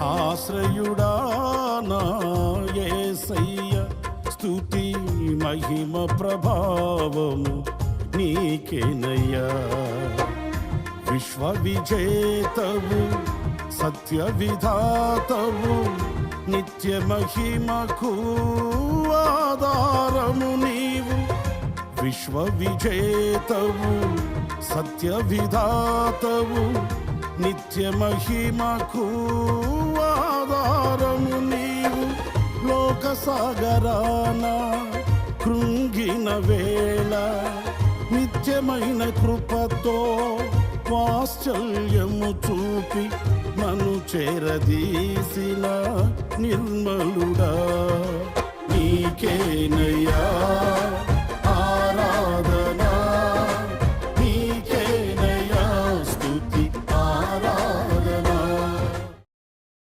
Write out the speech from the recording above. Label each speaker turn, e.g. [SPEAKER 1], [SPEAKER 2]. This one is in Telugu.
[SPEAKER 1] ఆశ్రయుడా నా యేసయ్య, స్తుతి మహిమ ప్రభావము నీకేనయ్యా. విశ్వ విజేతవు సత్య విధాతవు, నిత్య మహిమకు ఆధారము నీవు. విశ్వ విజేతవు సత్య విధాతవు, నిత్య మహిమకు ఆధారము నీవు. లోక సాగరాన కృంగిన వేళ నిత్యమైన కృపతో వాత్సల్యము చూపి నన్ను చేరదీసిన నిర్మలుడా నీకేనయ్యా.